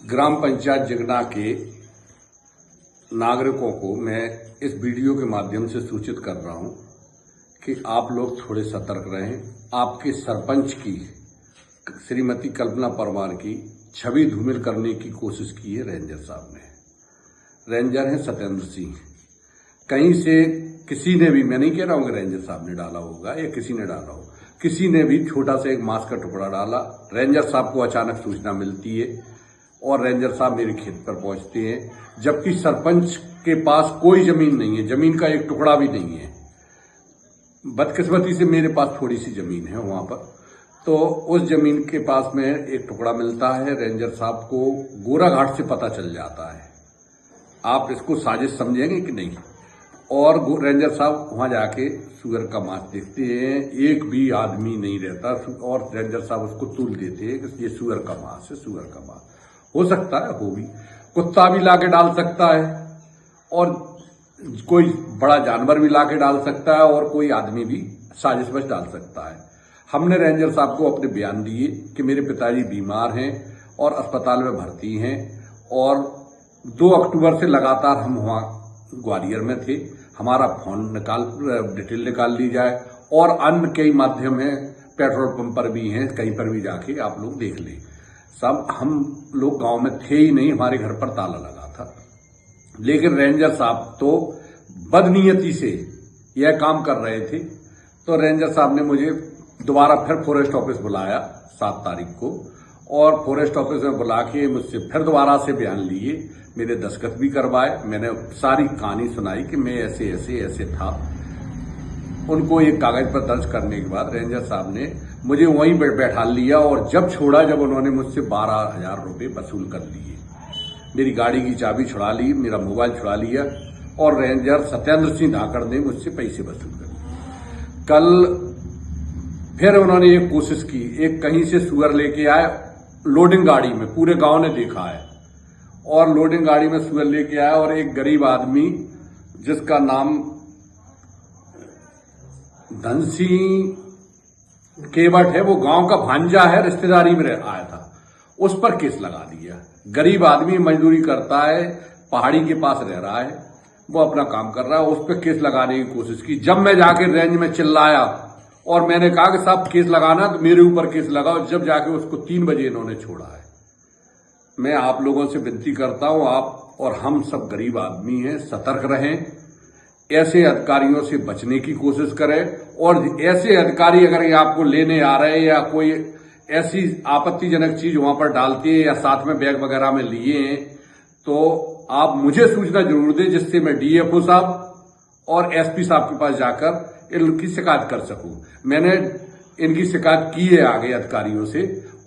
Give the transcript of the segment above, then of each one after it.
ग्राम पंचायत जगना के नागरिकों को मैं इस वीडियो के माध्यम से सूचित कर रहा हूं कि आप लोग थोड़े सतर्क रहें। आपके सरपंच की श्रीमती कल्पना परमार की छवि धूमिल करने की कोशिश की है रेंजर साहब ने। रेंजर हैं सत्येंद्र सिंह। कहीं से किसी ने भी, मैं नहीं कह रहा हूं कि रेंजर साहब ने डाला होगा या किसी ने डाला हो, किसी ने भी छोटा सा एक मांस का टुकड़ा डाला। रेंजर साहब को अचानक सूचना मिलती है और रेंजर साहब मेरे खेत पर पहुंचते हैं, जबकि सरपंच के पास कोई जमीन नहीं है, जमीन का एक टुकड़ा भी नहीं है। बदकिस्मती से मेरे पास थोड़ी सी जमीन है वहां पर, तो उस जमीन के पास में एक टुकड़ा मिलता है। रेंजर साहब को गोराघाट से पता चल जाता है। आप इसको साजिश समझेंगे कि नहीं? और रेंजर साहब वहां जाके सुअर का मांस देखते हैं, एक भी आदमी नहीं रहता और रेंजर साहब उसको तुल देते हैं कि ये सुअर का मांस है, सुअर का मांस। हो सकता है, हो भी, कुत्ता भी लाके डाल सकता है और कोई बड़ा जानवर भी लाके डाल सकता है और कोई आदमी भी साजिशवश डाल सकता है। हमने रेंजर साहब को अपने बयान दिए कि मेरे पिताजी बीमार हैं और अस्पताल में भर्ती हैं और 2 अक्टूबर से लगातार हम वहां ग्वालियर में थे। हमारा फोन डिटेल निकाल ली जाए और अन्य कई माध्यम है, पेट्रोल पंप पर भी हैं, कहीं पर भी जाके आप लोग देख लें। सब हम लोग गांव में थे ही नहीं, हमारे घर पर ताला लगा था। लेकिन रेंजर साहब तो बदनीयती से यह काम कर रहे थे। तो रेंजर साहब ने मुझे दोबारा फिर फॉरेस्ट ऑफिस बुलाया 7 तारीख को, और फॉरेस्ट ऑफिस में बुला के मुझसे फिर दोबारा से बयान लिए, मेरे दस्तखत भी करवाए। मैंने सारी कहानी सुनाई कि मैं ऐसे ऐसे ऐसे था। उनको एक कागज पर दर्ज करने के बाद रेंजर साहब ने मुझे वहीं बैठा लिया और जब छोड़ा, जब उन्होंने मुझसे 12,000 रुपये वसूल कर लिए। मेरी गाड़ी की चाबी छुड़ा ली, मेरा मोबाइल छुड़ा लिया और रेंजर सत्येंद्र सिंह धाकड़ ने मुझसे पैसे वसूल कर लिए। कल फिर उन्होंने एक कोशिश की, एक कहीं से सुअर लेके आए लोडिंग गाड़ी में, पूरे गांव ने देखा है, और लोडिंग गाड़ी में सुअर लेके आया और एक गरीब आदमी जिसका नाम धनसिंह केवट है, वो गांव का भांजा है, रिश्तेदारी में आया था, उस पर केस लगा दिया। गरीब आदमी मजदूरी करता है, पहाड़ी के पास रह रहा है, वो अपना काम कर रहा है, उस पर केस लगाने की कोशिश की। जब मैं जाके रेंज में चिल्लाया और मैंने कहा कि साहब केस लगाना, तो मेरे ऊपर केस लगाओ, जब जाके उसको 3 बजे इन्होंने छोड़ा है। मैं आप लोगों से विनती करता हूं, आप और हम सब गरीब आदमी हैं, सतर्क रहें, ऐसे अधिकारियों से बचने की कोशिश करें। और ऐसे अधिकारी अगर ये आपको लेने आ रहे हैं या कोई ऐसी आपत्तिजनक चीज वहां पर डालते हैं या साथ में बैग वगैरह में लिए हैं, तो आप मुझे सूचना जरूर दें, जिससे मैं डीएफओ साहब और एसपी साहब के पास जाकर इनकी शिकायत कर सकूं। मैंने इनकी शिकायत की है आगे अधिकारियों से,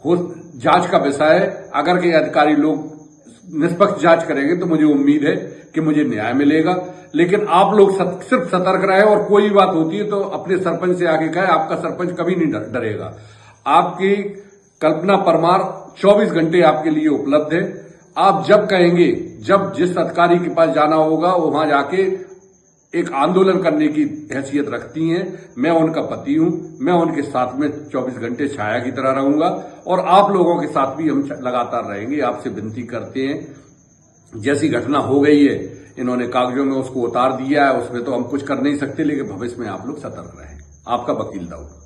हो जांच का विषय है। अगर के अधिकारी लोग निष्पक्ष जांच करेंगे तो मुझे उम्मीद है कि मुझे न्याय मिलेगा। लेकिन आप लोग सिर्फ सतर्क रहे, और कोई बात होती है तो अपने सरपंच से आगे कहे, आपका सरपंच कभी नहीं डरेगा। आपकी कल्पना परमार 24 घंटे आपके लिए उपलब्ध है। आप जब कहेंगे, जब जिस अधिकारी के पास जाना होगा वहां जाके एक आंदोलन करने की हैसियत रखती हैं। मैं उनका पति हूं, मैं उनके साथ में 24 घंटे छाया की तरह रहूंगा और आप लोगों के साथ भी हम लगातार रहेंगे। आपसे विनती करते हैं, जैसी घटना हो गई है, इन्होंने कागजों में उसको उतार दिया है, उसमें तो हम कुछ कर नहीं सकते, लेकिन भविष्य में आप लोग सतर्क रहें। आपका वकील दाऊद।